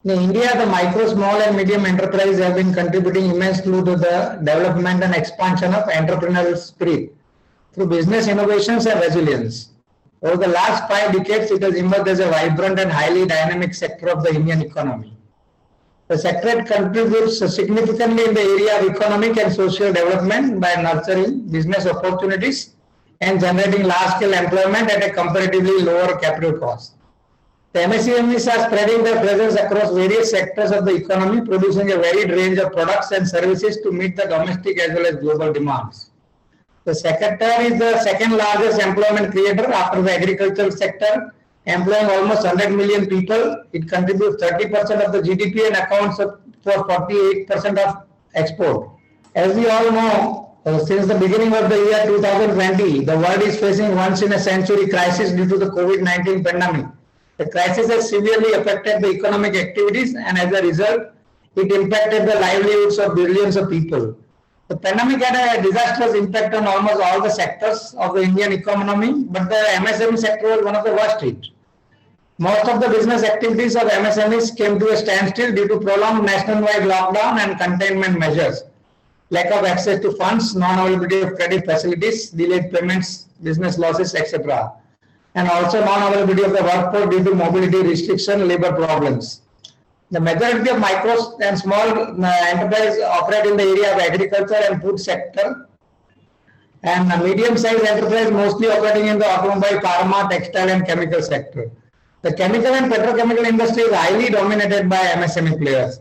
In India, the micro, small and medium enterprises have been contributing immensely to the development and expansion of entrepreneurial spirit through business innovations and resilience. Over the last 5 decades, it has emerged as a vibrant and highly dynamic sector of the Indian economy. The sector contributes significantly in the area of economic and social development by nurturing business opportunities and generating large-scale employment at a comparatively lower capital cost. The MSMEs are spreading their presence across various sectors of the economy, producing a varied range of products and services to meet the domestic as well as global demands. The sector is the second largest employment creator after the agricultural sector, employing almost 100 million people. It contributes 30% of the GDP and accounts for 48% of export. As we all know, since the beginning of the year 2020, the world is facing once in a century crisis due to the COVID-19 pandemic. The crisis has severely affected the economic activities, and as a result, it impacted the livelihoods of billions of people. The pandemic had a disastrous impact on almost all the sectors of the Indian economy, but the MSME sector was one of the worst hit. Most of the business activities of MSMEs came to a standstill due to prolonged nationwide lockdown and containment measures, lack of access to funds, non-availability of credit facilities, delayed payments, business losses, etc. And also non-availability of the workforce due to mobility restriction, labor problems. The majority of micro and small enterprises operate in the area of agriculture and food sector, and medium-sized enterprise mostly operating in the automobile, pharma, textile and chemical sector. The chemical and petrochemical industry is highly dominated by MSME players.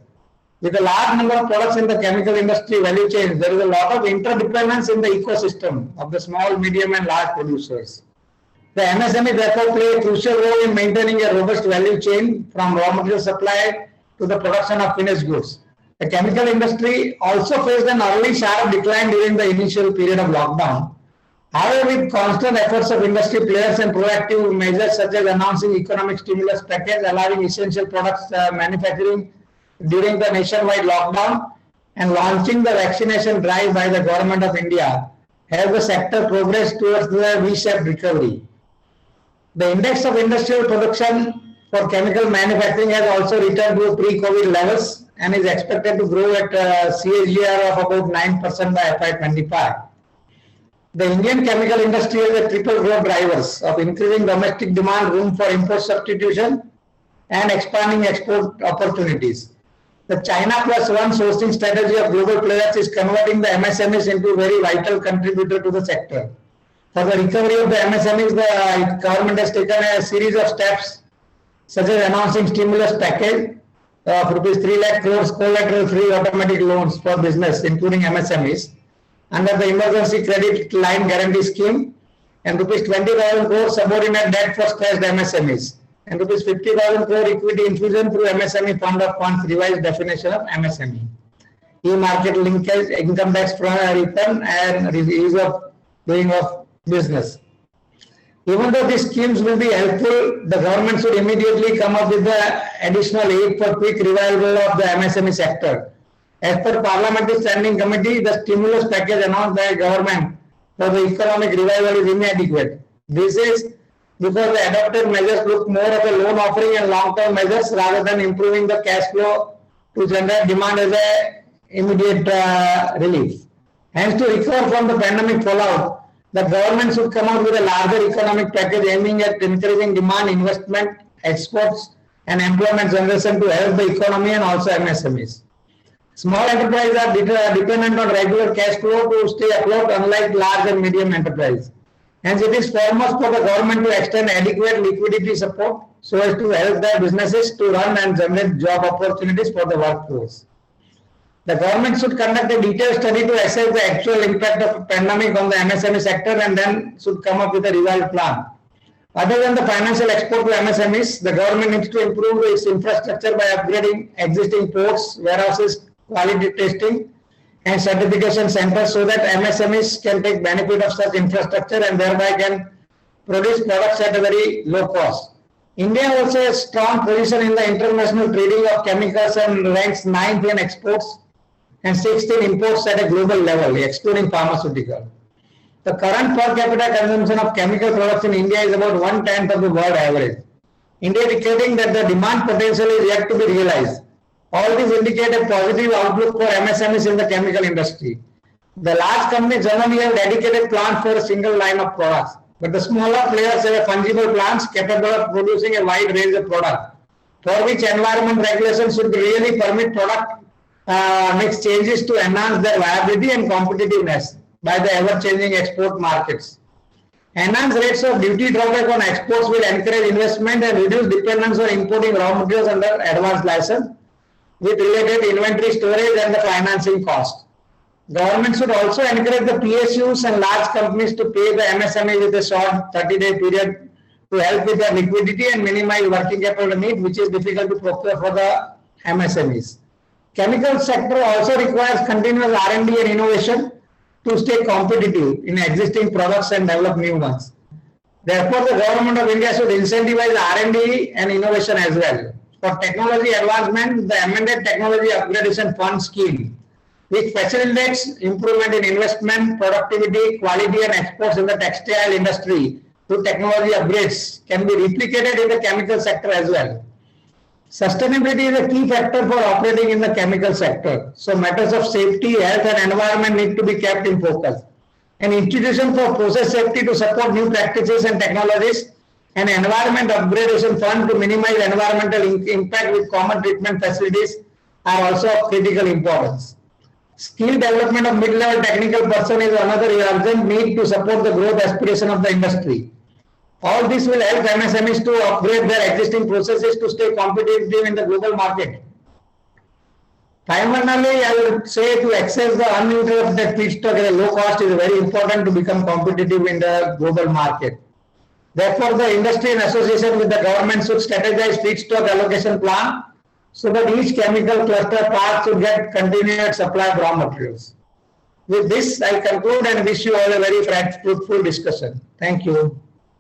With a large number of products in the chemical industry value chain, there is a lot of interdependence in the ecosystem of the small, medium and large producers. The MSME therefore play a crucial role in maintaining a robust value chain from raw material supply to the production of finished goods. The chemical industry also faced an early sharp decline during the initial period of lockdown. However, with constant efforts of industry players and proactive measures such as announcing economic stimulus package, allowing essential products manufacturing during the nationwide lockdown, and launching the vaccination drive by the government of India, has the sector progressed towards the V-shaped recovery. The index of industrial production for chemical manufacturing has also returned to pre-COVID levels and is expected to grow at a CAGR of about 9% by FY25. The Indian chemical industry has a triple growth drivers of increasing domestic demand, room for import substitution, and expanding export opportunities. The China Plus One sourcing strategy of global players is converting the MSMEs into a very vital contributor to the sector. For the recovery of the MSMEs, the government has taken a series of steps, such as announcing stimulus package of rupees 3 lakh crores collateral-free automatic loans for business, including MSMEs, under the emergency credit line guarantee scheme, and rupees 20,000 crores subordinate debt for stressed MSMEs, and rupees 50,000 crore equity infusion through MSME fund of funds revised definition of MSME, e-market linkage, income tax return, and ease of doing of business. Even though these schemes will be helpful, the government should immediately come up with the additional aid for quick revival of the MSME sector. As per Parliamentary Standing Committee, the stimulus package announced by government for the economic revival is inadequate. This is because the adopted measures look more of a loan offering and long-term measures rather than improving the cash flow to generate demand as a immediate relief. Hence, to recover from the pandemic fallout, the government should come out with a larger economic package aiming at increasing demand, investment, exports, and employment generation to help the economy and also MSMEs. Small enterprises are dependent on regular cash flow to stay afloat, unlike large and medium enterprises. Hence, it is foremost for the government to extend adequate liquidity support so as to help their businesses to run and generate job opportunities for the workforce. The government should conduct a detailed study to assess the actual impact of the pandemic on the MSME sector and then should come up with a revised plan. Other than the financial export to MSMEs, the government needs to improve its infrastructure by upgrading existing ports, warehouses, quality testing, and certification centers so that MSMEs can take benefit of such infrastructure and thereby can produce products at a very low cost. India also has a strong position in the international trading of chemicals and ranks 9th in exports and 6th in imports at a global level, excluding pharmaceutical. The current per capita consumption of chemical products in India is about 1/10 of the world average. indicating that the demand potential is yet to be realized. All these indicate a positive outlook for MSMEs in the chemical industry. The large companies generally have dedicated plants for a single line of products, but the smaller players have fungible plants capable of producing a wide range of products, for which environment regulations should really permit product mix changes to enhance their viability and competitiveness by the ever-changing export markets. Enhanced rates of duty drawback on exports will encourage investment and reduce dependence on importing raw materials under advanced license with related inventory storage and the financing cost. Government should also encourage the PSUs and large companies to pay the MSME with a short 30-day period to help with their liquidity and minimize working capital need, which is difficult to procure for the MSMEs. Chemical sector also requires continuous R&D and innovation to stay competitive in existing products and develop new ones. Therefore, the Government of India should incentivize R&D and innovation as well. For technology advancement, the amended Technology Upgradation Fund scheme, which facilitates improvement in investment, productivity, quality and exports in the textile industry through technology upgrades, can be replicated in the chemical sector as well. Sustainability is a key factor for operating in the chemical sector. So matters of safety, health and environment need to be kept in focus. An institution for process safety to support new practices and technologies, an environment upgradation fund to minimize environmental impact with common treatment facilities are also of critical importance. Skill development of mid-level technical person is another urgent need to support the growth aspiration of the industry. All this will help MSMEs to upgrade their existing processes to stay competitive in the global market. Finally, I would say to access the uninterrupted feedstock at a low cost is very important to become competitive in the global market. Therefore, the industry in association with the government should strategize feedstock allocation plan so that each chemical cluster part should get continued supply of raw materials. With this, I conclude and wish you all a very fruitful discussion. Thank you.